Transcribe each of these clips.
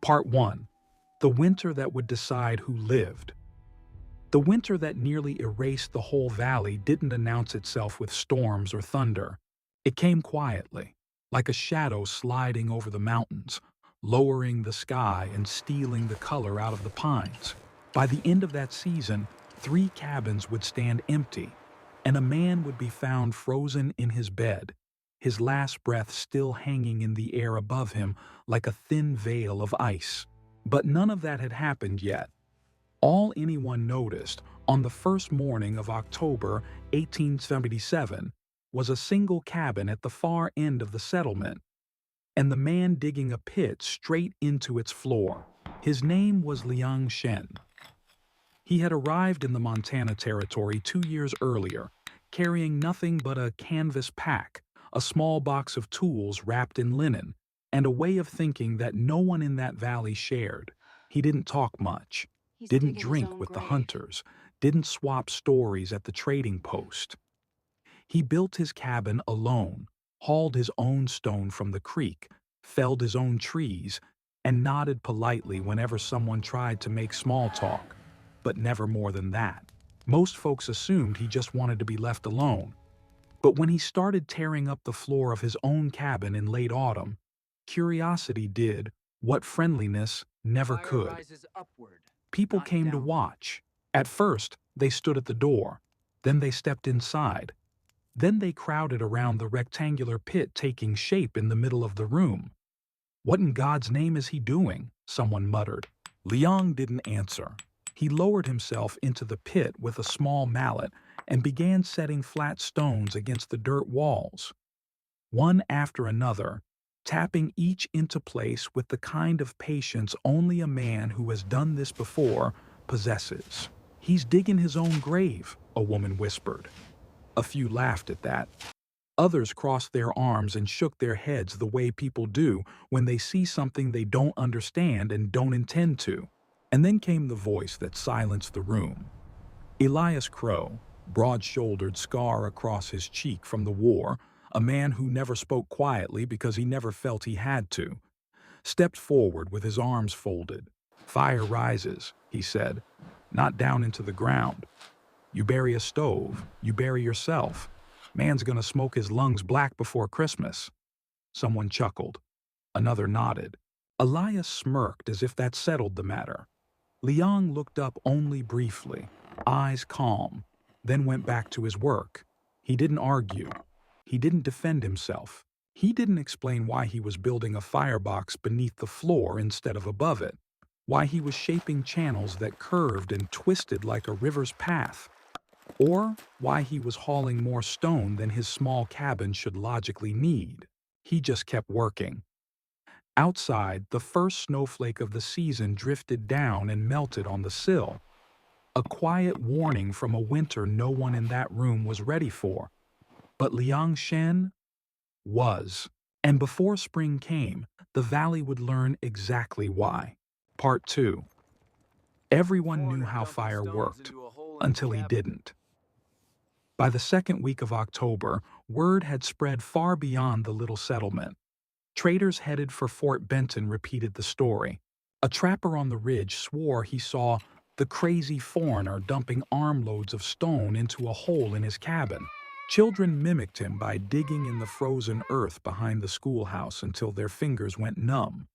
Part 1. The winter that would decide who lived. The winter that nearly erased the whole valley didn't announce itself with storms or thunder. It came quietly, like a shadow sliding over the mountains, lowering the sky and stealing the color out of the pines. By the end of that season, 3 cabins would stand empty, and a man would be found frozen in his bed, his last breath still hanging in the air above him like a thin veil of ice. But none of that had happened yet. All anyone noticed on the first morning of October 1877 was a single cabin at the far end of the settlement, and the man digging a pit straight into its floor. His name was Liang Shen. He had arrived in the Montana Territory 2 years earlier, carrying nothing but a canvas pack, a small box of tools wrapped in linen, and a way of thinking that no one in that valley shared. He didn't talk much, didn't drink with the hunters, didn't swap stories at the trading post. He built his cabin alone, hauled his own stone from the creek, felled his own trees, and nodded politely whenever someone tried to make small talk, but never more than that. Most folks assumed he just wanted to be left alone. But when he started tearing up the floor of his own cabin in late autumn, curiosity did what friendliness never could. People came to watch. At first, they stood at the door. Then they stepped inside. Then they crowded around the rectangular pit taking shape in the middle of the room. "What in God's name is he doing?" someone muttered. Liang didn't answer. He lowered himself into the pit with a small mallet and began setting flat stones against the dirt walls, one after another, tapping each into place with the kind of patience only a man who has done this before possesses. "He's digging his own grave," a woman whispered. A few laughed at that. Others crossed their arms and shook their heads the way people do when they see something they don't understand and don't intend to. And then came the voice that silenced the room. Elias Crow, broad-shouldered scar across his cheek from the war, a man who never spoke quietly because he never felt he had to, stepped forward with his arms folded. "Fire rises," he said, "not down into the ground. You bury a stove, you bury yourself. Man's gonna smoke his lungs black before Christmas." Someone chuckled. Another nodded. Elias smirked as if that settled the matter. Liang looked up only briefly, eyes calm, then went back to his work. He didn't argue. He didn't defend himself. He didn't explain why he was building a firebox beneath the floor instead of above it, why he was shaping channels that curved and twisted like a river's path, or why he was hauling more stone than his small cabin should logically need. He just kept working. Outside, the first snowflake of the season drifted down and melted on the sill, a quiet warning from a winter no one in that room was ready for. But Liang Shen was. And before spring came, the valley would learn exactly why. Part 2. Everyone knew how fire worked, until he didn't. By the second week of October, word had spread far beyond the little settlement. Traders headed for Fort Benton repeated the story. A trapper on the ridge swore he saw the crazy foreigner dumping armloads of stone into a hole in his cabin. Children mimicked him by digging in the frozen earth behind the schoolhouse until their fingers went numb.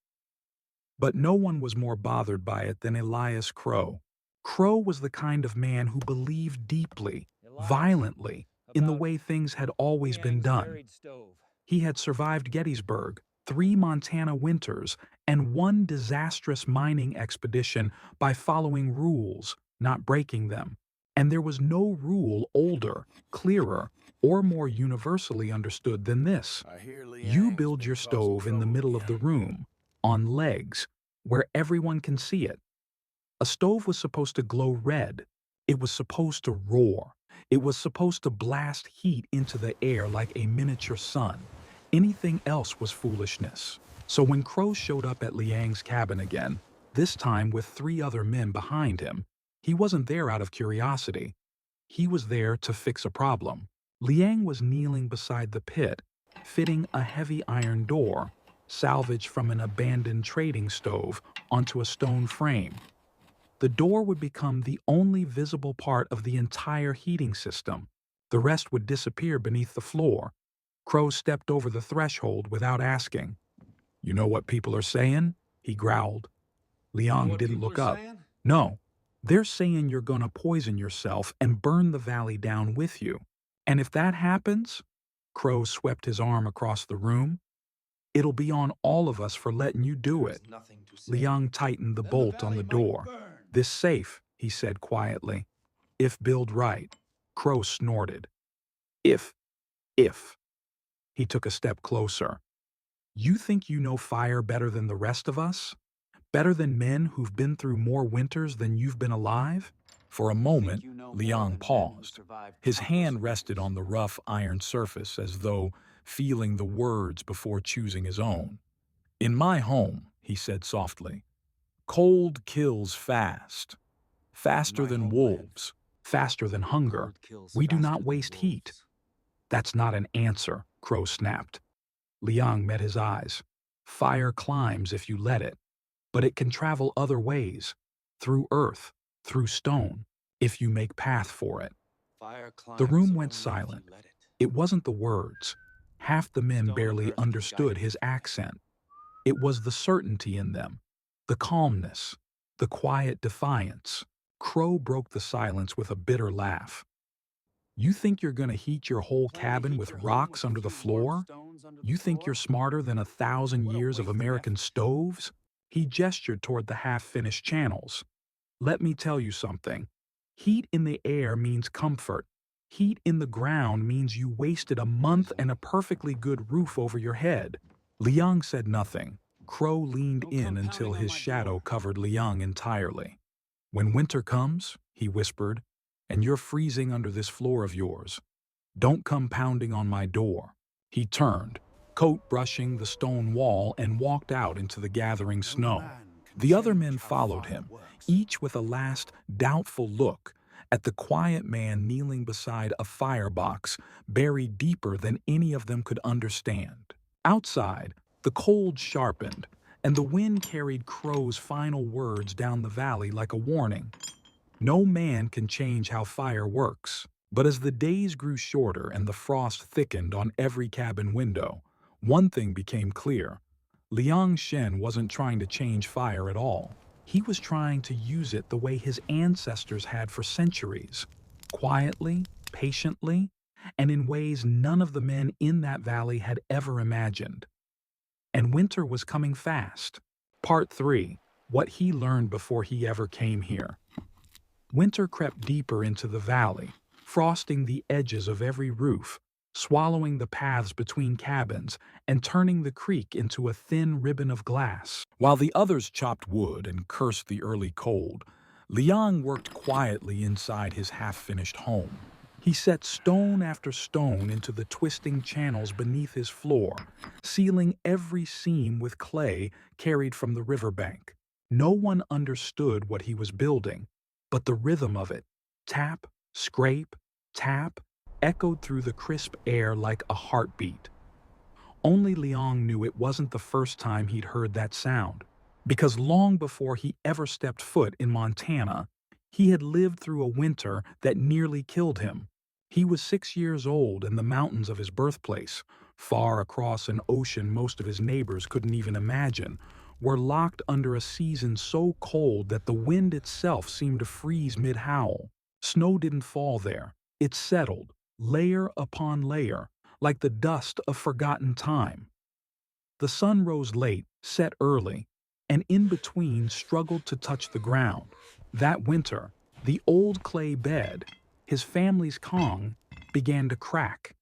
But no one was more bothered by it than Elias Crow. Crow was the kind of man who believed deeply, violently, in the way things had always been done. He had survived Gettysburg, 3 Montana winters, and 1 disastrous mining expedition by following rules, not breaking them. And there was no rule older, clearer, or more universally understood than this. You build your stove in the middle of the room, on legs, where everyone can see it. A stove was supposed to glow red. It was supposed to roar. It was supposed to blast heat into the air like a miniature sun. Anything else was foolishness. So when Crow showed up at Liang's cabin again, this time with 3 other men behind him, he wasn't there out of curiosity. He was there to fix a problem. Liang was kneeling beside the pit, fitting a heavy iron door, salvaged from an abandoned trading stove, onto a stone frame. The door would become the only visible part of the entire heating system. The rest would disappear beneath the floor. Crow stepped over the threshold without asking. "You know what people are saying?" he growled. You know Liang what didn't people are look up. saying? "No, they're saying you're gonna poison yourself and burn the valley down with you. And if that happens," Crow swept his arm across the room, "it'll be on all of us for letting you do There it." is nothing to say. Liang tightened the Then the bolt on valley the might door. burn. "This safe," he said quietly. "If built right." Crow snorted. If, if. He took a step closer. "You think you know fire better than the rest of us? Better than men who've been through more winters than you've been alive?" For a You think moment, you know more Liang than men who paused. survived His countless hand rested winters. on the rough iron surface as though feeling the words before choosing his own. "In my home," he said softly, "cold kills fast. In Faster my than homeland, wolves. Faster than hunger. cold kills We do faster not than waste heat." wolves. "That's not an answer," Crow snapped. Liang met his eyes. "Fire climbs if you let it, but it can travel other ways. Through earth, through stone, if you make path for it." Fire The climbs room went only if you silent. let it. It wasn't the words. Half the men Stone and barely earth can guide understood it his if you let it. accent. It was the certainty in them, the calmness, the quiet defiance. Crow broke the silence with a bitter laugh. "You think you're gonna heat your whole Plan to cabin heat with your home rocks with a under the few warm floor? stones under the You think you're floor? smarter than 1,000 What a years of waste of American effort. stoves?" He gestured toward the half-finished channels. "Let me tell you something. Heat in the air means comfort. Heat in the ground means you wasted a month and a perfectly good roof over your head." Liang said nothing. Crow leaned Don't in come until pounding on his my shadow door. covered Liang entirely. "When winter comes," he whispered, "and you're freezing under this floor of yours, don't come pounding on my door." He turned, coat brushing the stone wall, and walked out into the gathering No snow. man can The other change men how followed fire him, works. each with a last doubtful look at the quiet man kneeling beside a firebox buried deeper than any of them could understand. Outside, the cold sharpened, and the wind carried Crow's final words down the valley like a warning. No man can change how fire works. But as the days grew shorter and the frost thickened on every cabin window, one thing became clear. Liang Shen wasn't trying to change fire at all. He was trying to use it the way his ancestors had for centuries. Quietly, patiently, and in ways none of the men in that valley had ever imagined. And winter was coming fast. Part 3. What he learned before he ever came here. Winter crept deeper into the valley, frosting the edges of every roof, swallowing the paths between cabins, and turning the creek into a thin ribbon of glass. While the others chopped wood and cursed the early cold, Liang worked quietly inside his half-finished home. He set stone after stone into the twisting channels beneath his floor, sealing every seam with clay carried from the riverbank. No one understood what he was building, but the rhythm of it, tap, scrape, tap, echoed through the crisp air like a heartbeat. Only Liang knew it wasn't the first time he'd heard that sound, because long before he ever stepped foot in Montana, he had lived through a winter that nearly killed him. He was 6 years old in the mountains of his birthplace, far across an ocean most of his neighbors couldn't even imagine, were locked under a season so cold that the wind itself seemed to freeze mid-howl. Snow didn't fall there. It settled, layer upon layer, like the dust of forgotten time. The sun rose late, set early, and in between struggled to touch the ground. That winter, the old clay bed, his family's Kong, began to crack.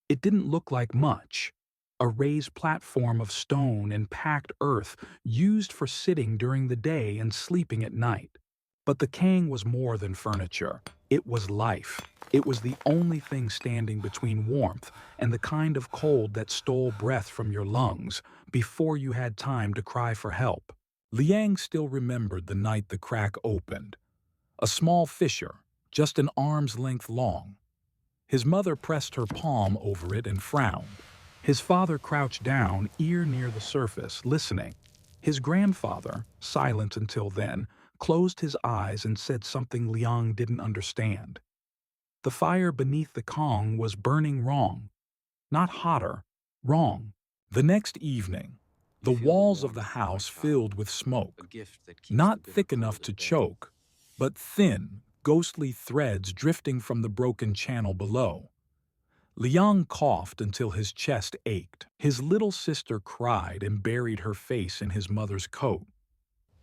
It didn't look like much. A raised platform of stone and packed earth used for sitting during the day and sleeping at night. But the Kang was more than furniture. It was life. It was the only thing standing between warmth and the kind of cold that stole breath from your lungs before you had time to cry for help. Liang still remembered the night the crack opened. A small fissure, just an arm's length long. His mother pressed her palm over it and frowned. His father crouched down, ear near the surface, listening. His grandfather, silent until then, closed his eyes and said something Liang didn't understand. The fire beneath the Kong was burning wrong. Not hotter, wrong. The next evening, the walls of the house filled with smoke, not thick enough to choke, but thin, ghostly threads drifting from the broken channel below. Liang coughed until his chest ached. His little sister cried and buried her face in his mother's coat.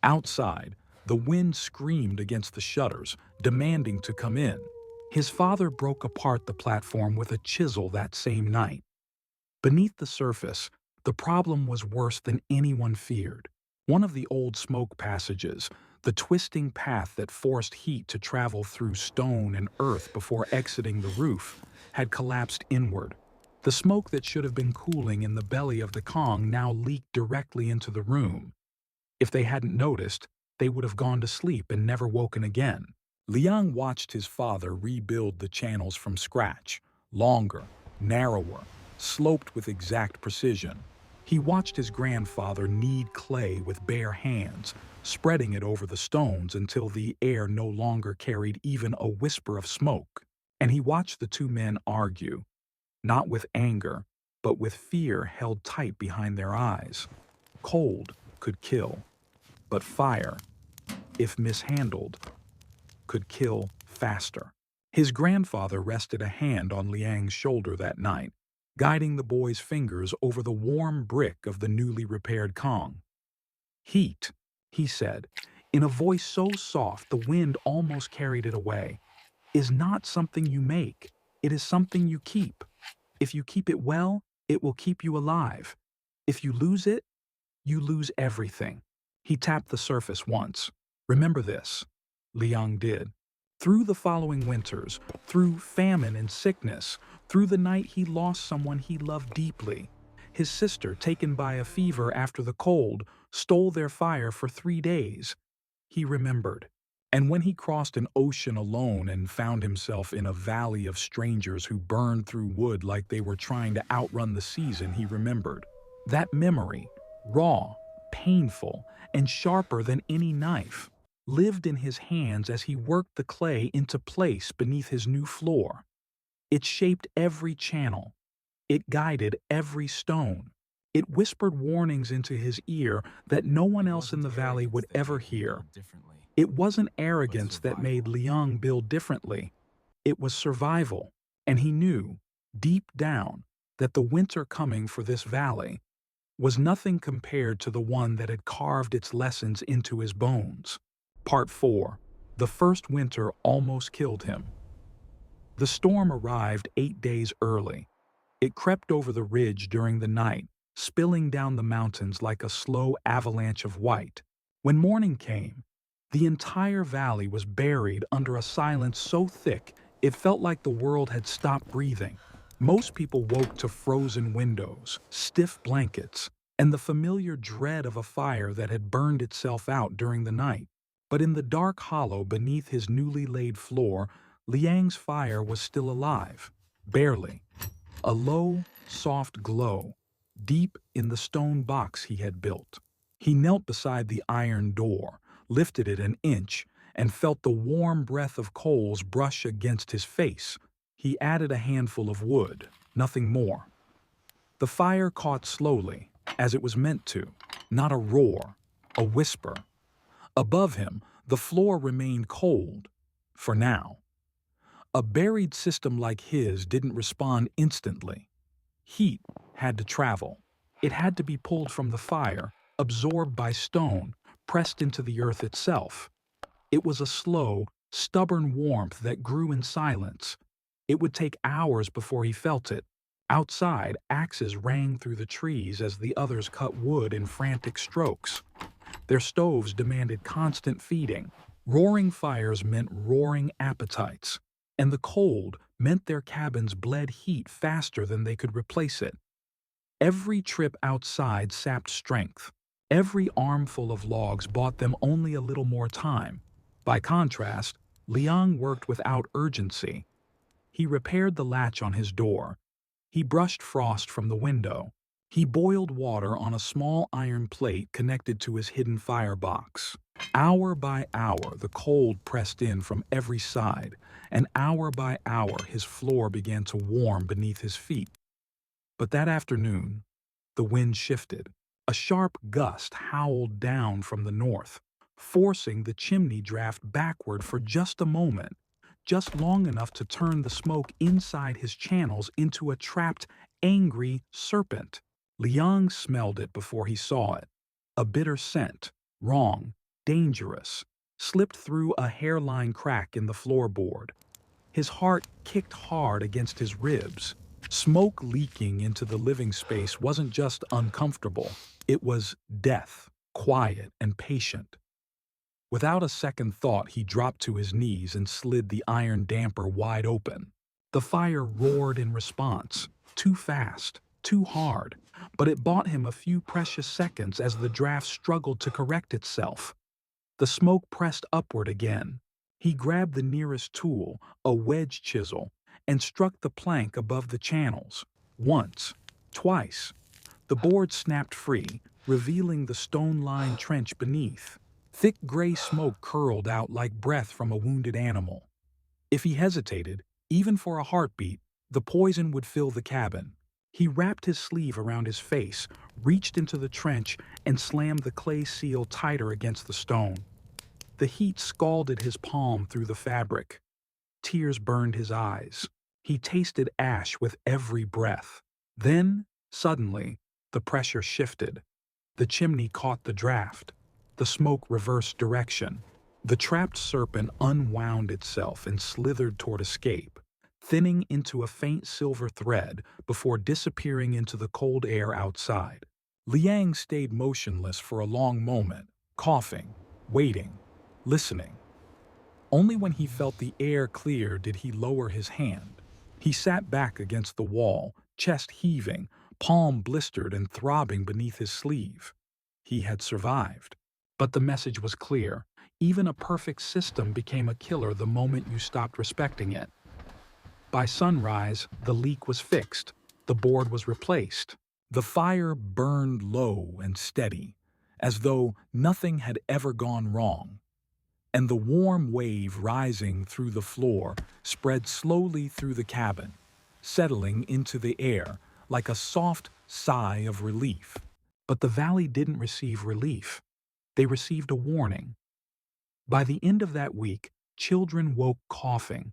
Outside, the wind screamed against the shutters, demanding to come in. His father broke apart the platform with a chisel that same night. Beneath the surface, the problem was worse than anyone feared. One of the old smoke passages, the twisting path that forced heat to travel through stone and earth before exiting the roof, had collapsed inward. The smoke that should have been cooling in the belly of the Kong now leaked directly into the room. If they hadn't noticed, they would have gone to sleep and never woken again. Liang watched his father rebuild the channels from scratch, longer, narrower, sloped with exact precision. He watched his grandfather knead clay with bare hands, spreading it over the stones until the air no longer carried even a whisper of smoke. And he watched the two men argue, not with anger, but with fear held tight behind their eyes. Cold could kill, but fire, if mishandled, could kill faster. His grandfather rested a hand on Liang's shoulder that night, guiding the boy's fingers over the warm brick of the newly repaired Kong. "Heat," he said, in a voice so soft the wind almost carried it away, "is not something you make. It is something you keep. If you keep it well, it will keep you alive. If you lose it, you lose everything." He tapped the surface once. "Remember this." Liang did. Through the following winters, through famine and sickness, through the night he lost someone he loved deeply. His sister, taken by a fever after the cold, stole their fire for 3 days. He remembered. And when he crossed an ocean alone and found himself in a valley of strangers who burned through wood like they were trying to outrun the season, he remembered. That memory, raw, painful, and sharper than any knife, lived in his hands as he worked the clay into place beneath his new floor. It shaped every channel. It guided every stone. It whispered warnings into his ear that no one else in the valley would ever hear. It wasn't arrogance that made Liang build differently. It was survival, and he knew, deep down, that the winter coming for this valley was nothing compared to the one that had carved its lessons into his bones. Part 4. The first winter almost killed him. The storm arrived 8 days early. It crept over the ridge during the night, spilling down the mountains like a slow avalanche of white. When morning came, the entire valley was buried under a silence so thick it felt like the world had stopped breathing. Most people woke to frozen windows, stiff blankets, and the familiar dread of a fire that had burned itself out during the night. But in the dark hollow beneath his newly laid floor, Liang's fire was still alive, barely. A low, soft glow, deep in the stone box he had built. He knelt beside the iron door, lifted it an inch, and felt the warm breath of coals brush against his face. He added a handful of wood, nothing more. The fire caught slowly, as it was meant to, not a roar, a whisper. Above him, the floor remained cold, for now. A buried system like his didn't respond instantly. Heat had to travel. It had to be pulled from the fire, absorbed by stone, pressed into the earth itself. It was a slow, stubborn warmth that grew in silence. It would take hours before he felt it. Outside, axes rang through the trees as the others cut wood in frantic strokes. Their stoves demanded constant feeding. Roaring fires meant roaring appetites. And the cold meant their cabins bled heat faster than they could replace it. Every trip outside sapped strength. Every armful of logs bought them only a little more time. By contrast, Liang worked without urgency. He repaired the latch on his door, He brushed frost from the window. He boiled water on a small iron plate connected to his hidden firebox. Hour by hour, the cold pressed in from every side, and hour by hour, his floor began to warm beneath his feet. But that afternoon, the wind shifted. A sharp gust howled down from the north, forcing the chimney draft backward for just a moment, just long enough to turn the smoke inside his channels into a trapped, angry serpent. Liang smelled it before he saw it. A bitter scent, wrong, dangerous, slipped through a hairline crack in the floorboard. His heart kicked hard against his ribs. Smoke leaking into the living space wasn't just uncomfortable, it was death, quiet and patient. Without a second thought, he dropped to his knees and slid the iron damper wide open. The fire roared in response, too fast, too hard, but it bought him a few precious seconds as the draft struggled to correct itself. The smoke pressed upward again. He grabbed the nearest tool, a wedge chisel, and struck the plank above the channels. Once, twice. The board snapped free, revealing the stone-lined trench beneath. Thick gray smoke curled out like breath from a wounded animal. If he hesitated, even for a heartbeat, the poison would fill the cabin. He wrapped his sleeve around his face, reached into the trench, and slammed the clay seal tighter against the stone. The heat scalded his palm through the fabric. Tears burned his eyes. He tasted ash with every breath. Then, suddenly, the pressure shifted. The chimney caught the draft. The smoke reversed direction. The trapped serpent unwound itself and slithered toward escape, thinning into a faint silver thread before disappearing into the cold air outside. Liang stayed motionless for a long moment, coughing, waiting, listening. Only when he felt the air clear did he lower his hand. He sat back against the wall, chest heaving, palm blistered and throbbing beneath his sleeve. He had survived. But the message was clear. Even a perfect system became a killer the moment you stopped respecting it. By sunrise, the leak was fixed. The board was replaced. The fire burned low and steady, as though nothing had ever gone wrong. And the warm wave rising through the floor spread slowly through the cabin, settling into the air like a soft sigh of relief. But the valley didn't receive relief. They received a warning. By the end of that week, children woke coughing.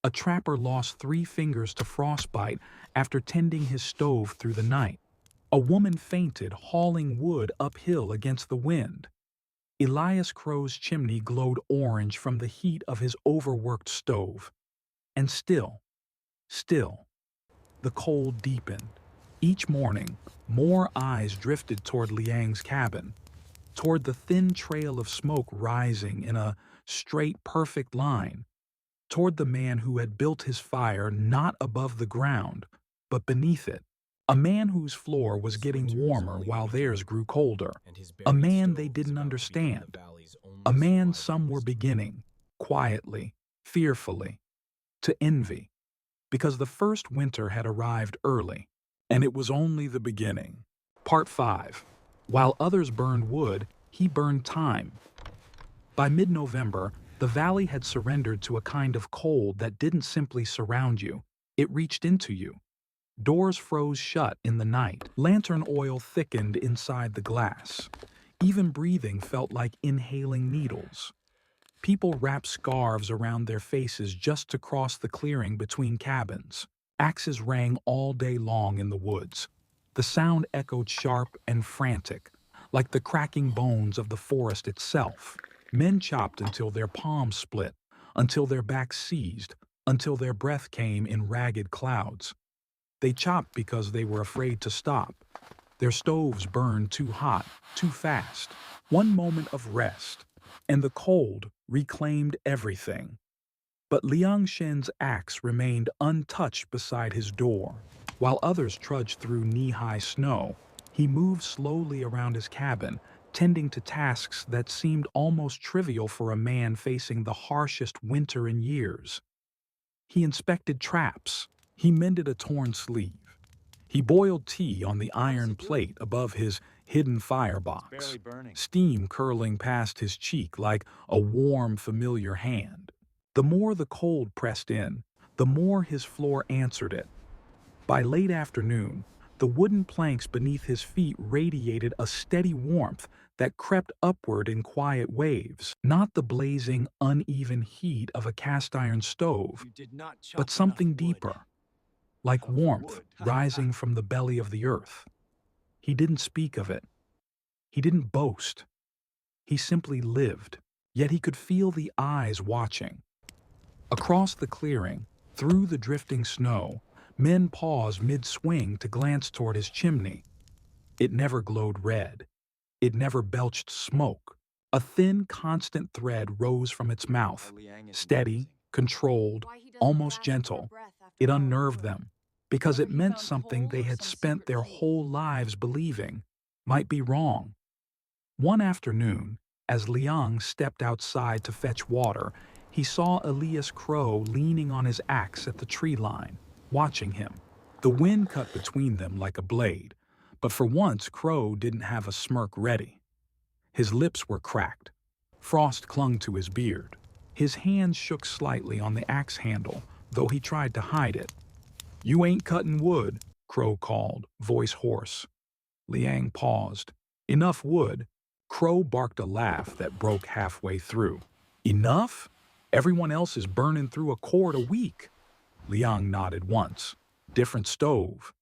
A trapper lost 3 fingers to frostbite after tending his stove through the night. A woman fainted hauling wood uphill against the wind. Elias Crow's chimney glowed orange from the heat of his overworked stove. And still, the cold deepened. Each morning, more eyes drifted toward Liang's cabin, toward the thin trail of smoke rising in a straight, perfect line, toward the man who had built his fire not above the ground, but beneath it. A man whose floor was getting warmer while theirs grew colder. A man they didn't understand. A man some were beginning, quietly, fearfully, to envy. Because the first winter had arrived early, and it was only the beginning. Part 5. While others burned wood, he burned time. By mid-November, the valley had surrendered to a kind of cold that didn't simply surround you, it reached into you. Doors froze shut in the night. Lantern oil thickened inside the glass. Even breathing felt like inhaling needles. People wrapped scarves around their faces just to cross the clearing between cabins. Axes rang all day long in the woods. The sound echoed sharp and frantic, like the cracking bones of the forest itself. Men chopped until their palms split, until their backs seized, until their breath came in ragged clouds. They chopped because they were afraid to stop. Their stoves burned too hot, too fast. One moment of rest, and the cold reclaimed everything. But Liang Shen's axe remained untouched beside his door. While others trudged through knee-high snow, he moved slowly around his cabin, tending to tasks that seemed almost trivial for a man facing the harshest winter in years. He inspected traps. He mended a torn sleeve. He boiled tea on the How does iron he do it? plate above his hidden It's firebox, barely burning. steam curling past his cheek like a warm, familiar hand. The more the cold pressed in, the more his floor answered it. By late afternoon, the wooden planks beneath his feet radiated a steady warmth that crept upward in quiet waves, not the blazing, uneven heat of a cast-iron stove, You did not but chop enough something wood. deeper, like Of warmth wood. rising from the belly of the earth. He didn't speak of it. He didn't boast. He simply lived, yet he could feel the eyes watching. Across the clearing, through the drifting snow, men paused mid-swing to glance toward his chimney. It never glowed red. It never belched smoke. A thin, constant thread rose from its mouth, Liang is steady, amazing. controlled, Why he doesn't almost gasp for gentle. breath after It all our unnerved wood. them, because it Whether he meant found something coal they or had some spent secret their key. whole lives believing might be wrong. One afternoon, as Liang stepped outside to fetch water, he saw Elias Crow leaning on his axe at the tree line, watching him. The wind cut between them like a blade, but for once Crow didn't have a smirk ready. His lips were cracked. Frost clung to his beard. His hands shook slightly on the axe handle, though he tried to hide it. "You ain't cutting wood," Crow called, voice hoarse. Liang paused. "Enough wood." Crow barked a laugh that broke halfway through. "Enough? Everyone else is burning through a cord a week." Liang nodded once. "Different stove."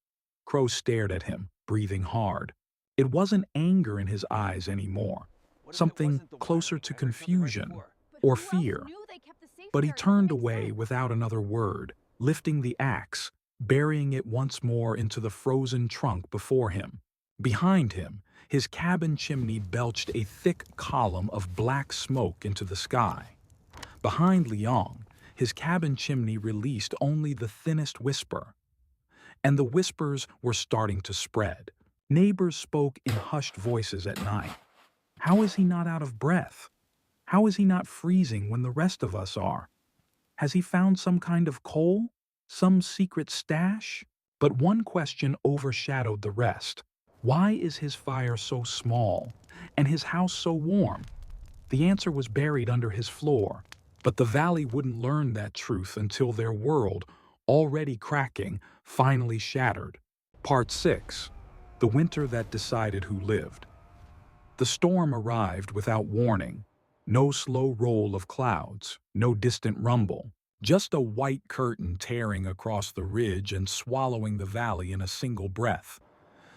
Crow stared at him, breathing hard. It wasn't anger in his eyes anymore. What if it Something wasn't the closer wiring? to I heard something right confusion before. But or who else fear. knew they kept the safe But he there? It doesn't turned make away sense. without another word, lifting the axe, burying it once more into the frozen trunk before him. Behind him, his cabin chimney belched a thick column of black smoke into the sky. Behind Liang, his cabin chimney released only the thinnest whisper. And the whispers were starting to spread. Neighbors spoke in hushed voices at night. "How is he not out of breath? How is he not freezing when the rest of us are? Has he found some kind of coal? Some secret stash?" But one question overshadowed the rest. Why is his fire so small and his house so warm? The answer was buried under his floor, but the valley wouldn't learn that truth until their world, already cracking, finally shattered. Part 6. The Winter That Decided Who Lived. The storm arrived without warning. No slow roll of clouds, no distant rumble, just a white curtain tearing across the ridge and swallowing the valley in a single breath.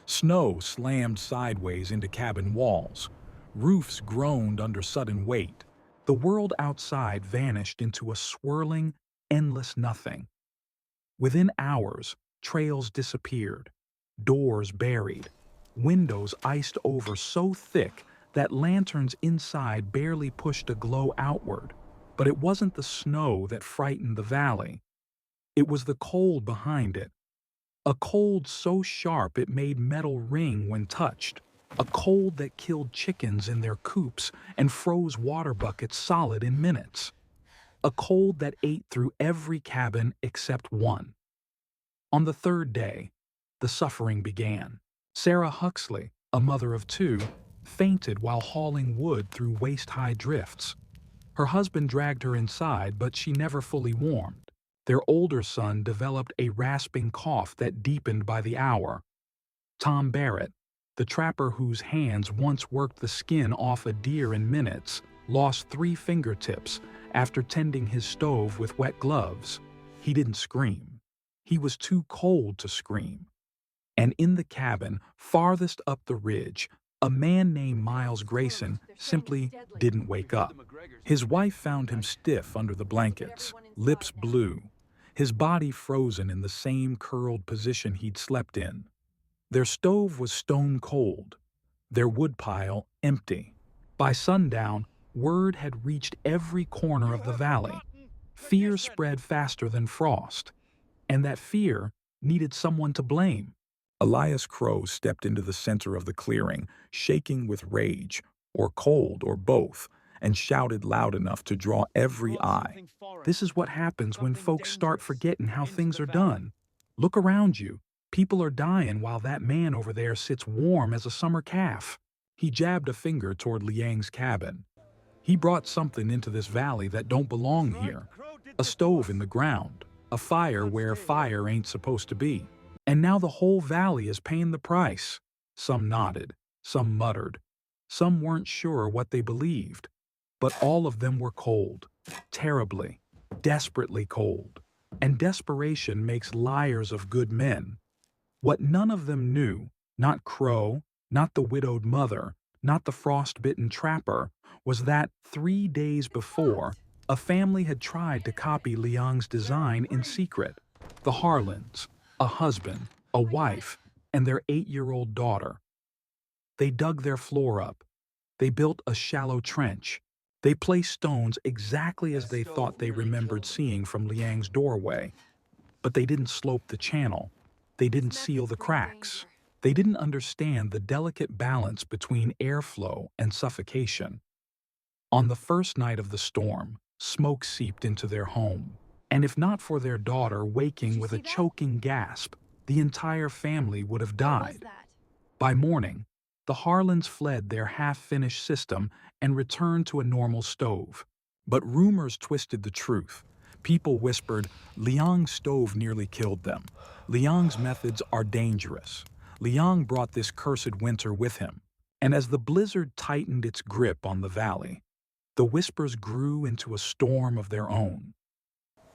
Snow slammed sideways into cabin walls. Roofs groaned under sudden weight. The world outside vanished into a swirling, endless nothing. Within hours, trails disappeared, doors buried, windows iced over so thick that lanterns inside barely pushed a glow outward. But it wasn't the snow that frightened the valley. It was the cold behind it. A cold so sharp it made metal ring when touched. A cold that killed chickens in their coops and froze water buckets solid in minutes. A cold that ate through every cabin except one. On the third day, the suffering began. Sarah Huxley, a mother of two, fainted while hauling wood through waist-high drifts. Her husband dragged her inside, but she never fully warmed. Their older son developed a rasping cough that deepened by the hour. Tom Barrett, the trapper whose hands once worked the skin off a deer in minutes, lost 3 fingertips after tending his stove with wet gloves. He didn't scream. He was too cold to scream. And in the cabin, farthest up the ridge, a man named Miles Grayson simply didn't wake up. His wife found him stiff under the blankets, lips blue, his body frozen in the same curled position he'd slept in. Their stove was stone cold, their woodpile empty. By sundown, word had reached every corner of the valley. Fear spread faster than frost, and that fear needed someone to blame. Elias Crow stepped into the center of the clearing, shaking with rage, or cold, or both, and shouted loud enough to draw every eye. "This is what happens when folks start forgetting how things are done. Look around you. People are dying while that man over there sits warm as a summer calf. He jabbed a finger toward Liang's cabin. He brought something into this valley that don't belong here. A stove in the ground, a fire where fire ain't supposed to be. And now the whole valley is paying the price. Some nodded, some muttered, some weren't sure what they believed. But all of them were cold, terribly, desperately cold. And desperation makes liars of good men. What none of them knew, not Crow, not the widowed mother, not the frostbitten trapper, was that 3 days before, a family had tried to copy Liang's design in secret. The Harlans, a husband, a wife, and their 8-year-old daughter. They dug their floor up. They built a shallow trench. They placed stones exactly as they thought they remembered seeing from Liang's doorway. But they didn't slope the channel. They didn't seal the cracks. They didn't understand the delicate balance between airflow and suffocation. On the first night of the storm, smoke seeped into their home. And if not for their daughter waking with a choking gasp, the entire family would have died. By morning, the Harlans fled their half-finished system and returned to a normal stove. But rumors twisted the truth. People whispered, Liang's stove nearly killed them. Liang's methods are dangerous. Liang brought this cursed winter with him. And as the blizzard tightened its grip on the valley, the whispers grew into a storm of their own.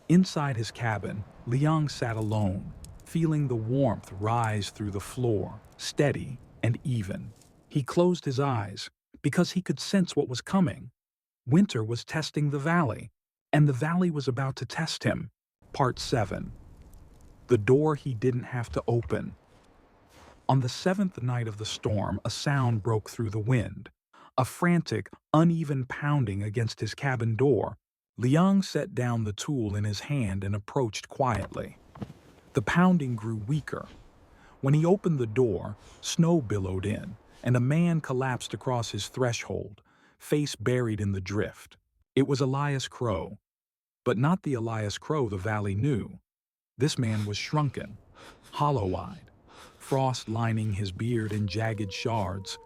Inside his cabin, Liang sat alone, feeling the warmth rise through the floor, steady and even. He closed his eyes because he could sense what was coming. Winter was testing the valley, and the valley was about to test him. Part 7. The door he didn't have to open. On the 7th night of the storm, a sound broke through the wind. A frantic, uneven pounding against his cabin door. Liang set down the tool in his hand and approached quietly. The pounding grew weaker. When he opened the door, snow billowed in, and a man collapsed across his threshold, face buried in the drift. It was Elias Crow, but not the Elias Crow the valley knew. This man was shrunken, hollow-eyed, frost lining his beard in jagged shards,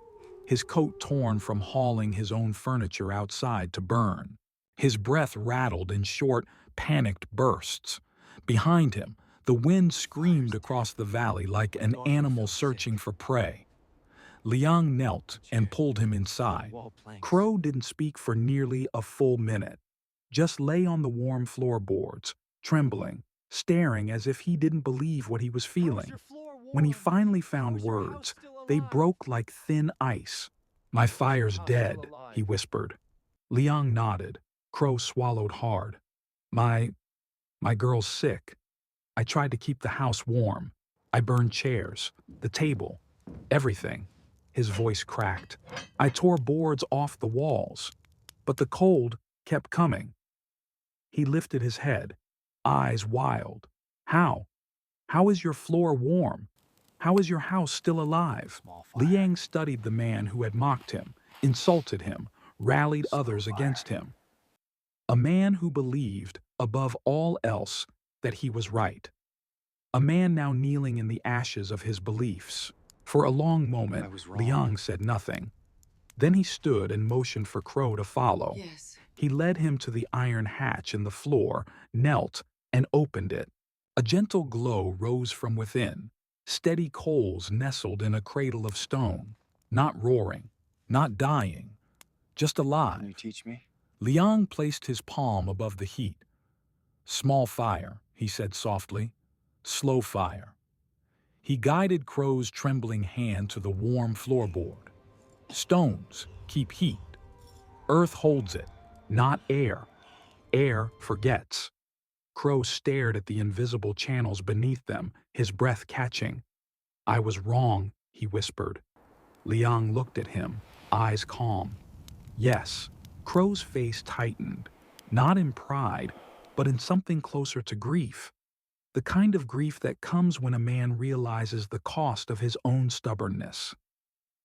his coat torn from hauling his own furniture outside to burn. His breath rattled in short, panicked bursts. Behind him, the wind screamed across the valley like an animal searching for prey. Liang knelt and pulled him inside. Crow didn't speak for nearly a full minute, just lay on the warm floorboards, trembling, staring as if he didn't believe what he was feeling. When he finally found words, they broke like thin ice. "My fire's dead," he whispered. Liang nodded. Crow swallowed hard. My girl's sick. I tried to keep the house warm. I burned chairs, the table, everything." His voice cracked. "I tore boards off the walls. But the cold kept coming." He lifted his head, eyes wild. How? How is your floor warm? How is your house still alive?" Liang studied the man who had mocked him, insulted him, rallied others against him. A man who believed, above all else, that he was right. A man now kneeling in the ashes of his beliefs. For a long moment, Liang said nothing. Then he stood and motioned for Crow to follow. Yes. He led him to the iron hatch in the floor, knelt, and opened it. A gentle glow rose from within. Steady coals nestled in a cradle of stone, not roaring, not dying, just alive. Can you teach me? Liang placed his palm above the heat. "Small fire," he said softly. "Slow fire." He guided Crow's trembling hand to the warm floorboard. "Stones keep heat. Earth holds it, not air. Air forgets." Crow stared at the invisible channels beneath them, his breath catching. "I was wrong," he whispered. Liang looked at him, eyes calm. "Yes." Crow's face tightened, not in pride, but in something closer to grief. The kind of grief that comes when a man realizes the cost of his own stubbornness.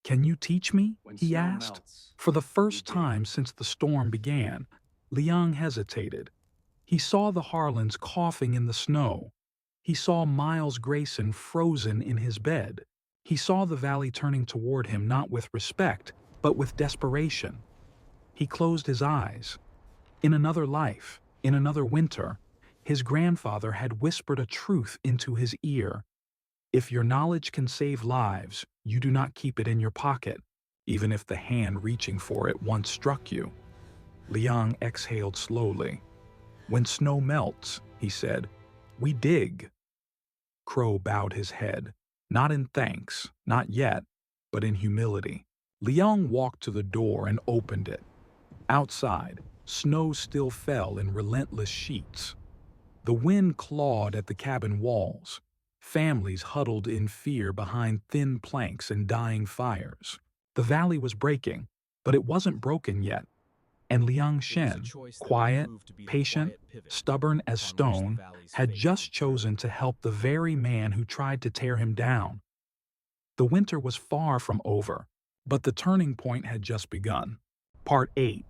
"Can you teach me?" he asked. For the first time since the storm began, Liang hesitated. He saw the Harlans coughing in the snow, He saw Miles Grayson frozen in his bed. He saw the valley turning toward him not with respect, but with desperation. He closed his eyes. In another life, in another winter, his grandfather had whispered a truth into his ear. If your knowledge can save lives, you do not keep it in your pocket, even if the hand reaching for it once struck you. Liang exhaled slowly. When snow melts, he said, we dig. Crow bowed his head, not in thanks, not yet, but in humility. Liang walked to the door and opened it. Outside, snow still fell in relentless sheets. The wind clawed at the cabin walls. Families huddled in fear behind thin planks and dying fires. The valley was breaking, but it wasn't broken yet. And Liang Shen, quiet, patient, stubborn as stone, had just chosen to help the very man who tried to tear him down. The winter was far from over, but the turning point had just begun. Part 8.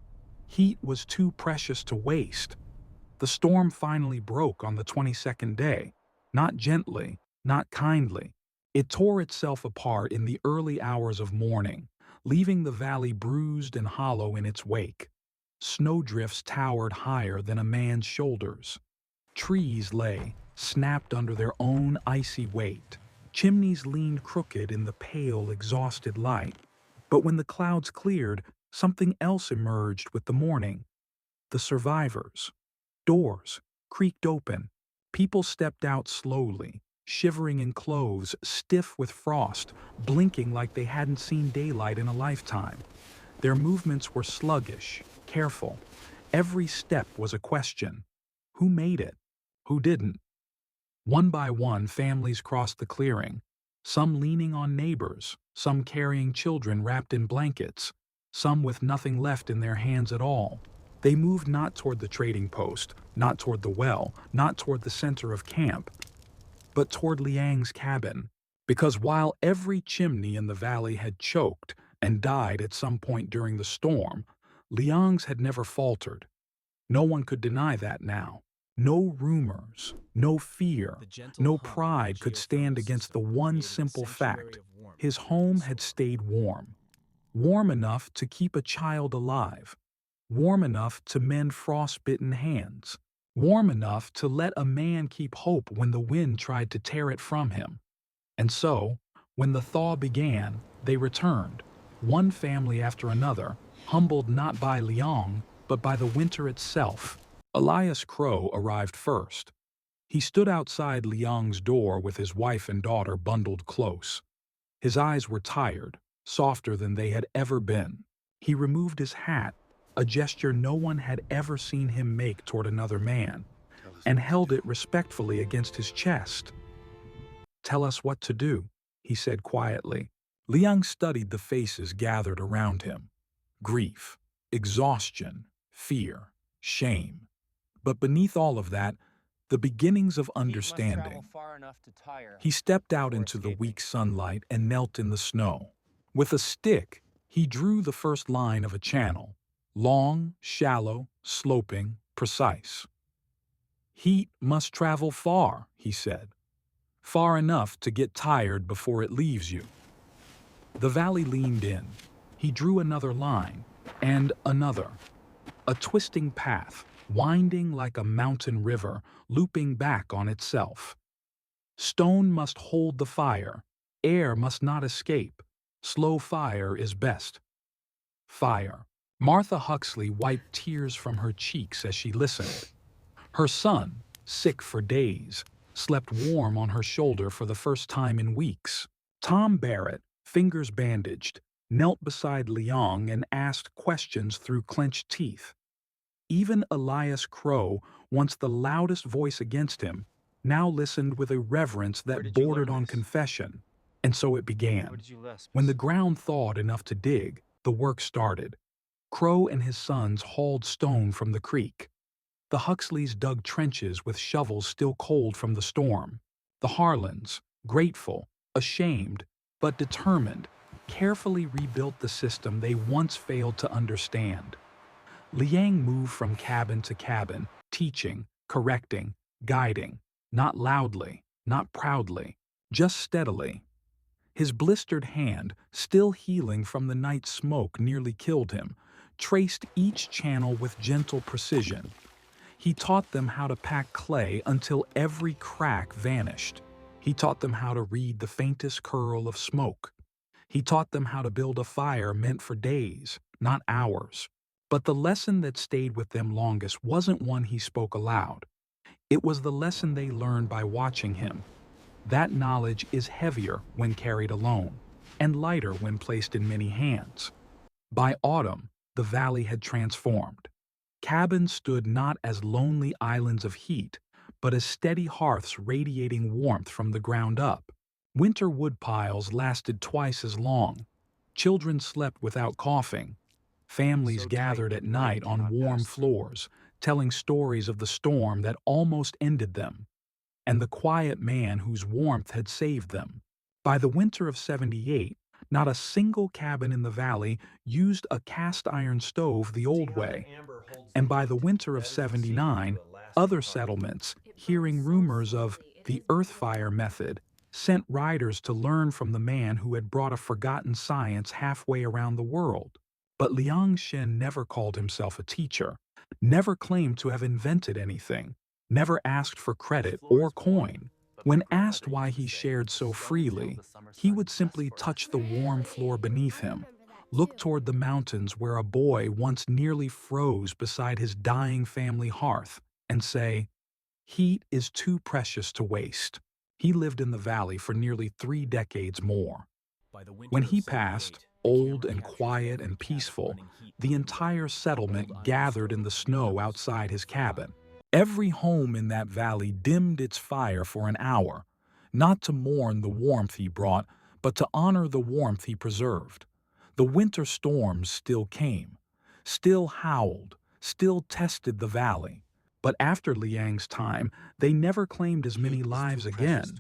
Heat was too precious to waste. The storm finally broke on the 22nd day, not gently, not kindly. It tore itself apart in the early hours of morning, leaving the valley bruised and hollow in its wake. Snowdrifts towered higher than a man's shoulders. Trees lay, snapped under their own icy weight. Chimneys leaned crooked in the pale, exhausted light. But when the clouds cleared, something else emerged with the morning. The survivors. Doors creaked open. People stepped out slowly, shivering in clothes, stiff with frost, blinking like they hadn't seen daylight in a lifetime. Their movements were sluggish, careful. Every step was a question. Who made it? Who didn't? One by one, families crossed the clearing, some leaning on neighbors, some carrying children wrapped in blankets, some with nothing left in their hands at all. They moved not toward the trading post, not toward the well, not toward the center of camp, but toward Liang's cabin, because while every chimney in the valley had choked and died at some point during the storm, Liang's had never faltered. No one could deny that now. No rumors, no fear, no pride could stand against the one simple fact. His home had stayed warm. Warm enough to keep a child alive. Warm enough to mend frostbitten hands. Warm enough to let a man keep hope when the wind tried to tear it from him. And so, when the thaw began, they returned, one family after another, humbled not by Liang, but by the winter itself. Elias Crow arrived first. He stood outside Liang's door with his wife and daughter bundled close. His eyes were tired, softer than they had ever been. He removed his hat, a gesture no one had ever seen him make toward another man, and held it respectfully against his chest. "Tell us what to do," he said quietly. Liang studied the faces gathered around him. Grief, exhaustion, fear, shame. But beneath all of that, the beginnings of understanding. He stepped out into the weak sunlight and knelt in the snow. With a stick, he drew the first line of a channel, long, shallow, sloping, precise. "Heat must travel far," he said. "Far enough to get tired before it leaves you." The valley leaned in. He drew another line, and another. A twisting path, winding like a mountain river, looping back on itself. Stone must hold the fire. Air must not escape. Slow fire is best. Fire. Martha Huxley wiped tears from her cheeks as she listened. Her son, sick for days, slept warm on her shoulder for the first time in weeks. Tom Barrett, fingers bandaged, knelt beside Liang and asked questions through clenched teeth. Even Elias Crow, once the loudest voice against him, now listened with a reverence that bordered on confession. And so it began. When the ground thawed enough to dig, the work started. Crow and his sons hauled stone from the creek. The Huxleys dug trenches with shovels still cold from the storm. The Harlans, grateful, ashamed, but determined, carefully rebuilt the system they once failed to understand. Liang moved from cabin to cabin, teaching, correcting, guiding. Not loudly, not proudly, just steadily. His blistered hand, still healing from the night's smoke nearly killed him, traced each channel with gentle precision. He taught them how to pack clay until every crack vanished. He taught them how to read the faintest curl of smoke. He taught them how to build a fire meant for days, not hours. But the lesson that stayed with them longest wasn't one he spoke aloud. It was the lesson they learned by watching him. That knowledge is heavier when carried alone, and lighter when placed in many hands. By autumn, the valley had transformed. Cabins stood not as lonely islands of heat, but as steady hearths radiating warmth from the ground up. Winter woodpiles lasted twice as long. Children slept without coughing. Families gathered at night on warm floors, telling stories of the storm that almost ended them, and the quiet man whose warmth had saved them. By the winter of '78, not a single cabin in the valley used a cast iron stove the old way, and by the winter of '79, other settlements, hearing rumors of the earth fire method, sent riders to learn from the man who had brought a forgotten science halfway around the world. But Liang Shen never called himself a teacher, never claimed to have invented anything, never asked for credit or coin. When asked why he shared so freely, he would simply touch the warm floor beneath him, look toward the mountains where a boy once nearly froze beside his dying family hearth, and say, "Heat is too precious to waste." He lived in the valley for nearly 3 decades more. When he passed, old and quiet and peaceful, the entire settlement gathered in the snow outside his cabin. Every home in that valley dimmed its fire for an hour, not to mourn the warmth he brought, but to honor the warmth he preserved. The winter storms still came, still howled, still tested the valley. But after Liang's time, they never claimed as many lives again,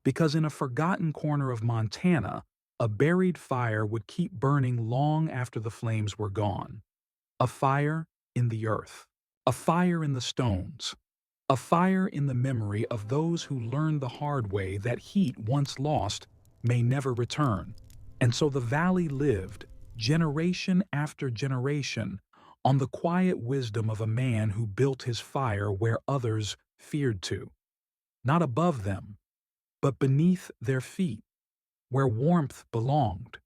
because in a forgotten corner of Montana, a buried fire would keep burning long after the flames were gone. A fire in the earth, a fire in the stones, a fire in the memory of those who learned the hard way that heat once lost may never return. And so the valley lived, generation after generation, on the quiet wisdom of a man who built his fire where others feared to. Not above them, but beneath their feet, where warmth belonged.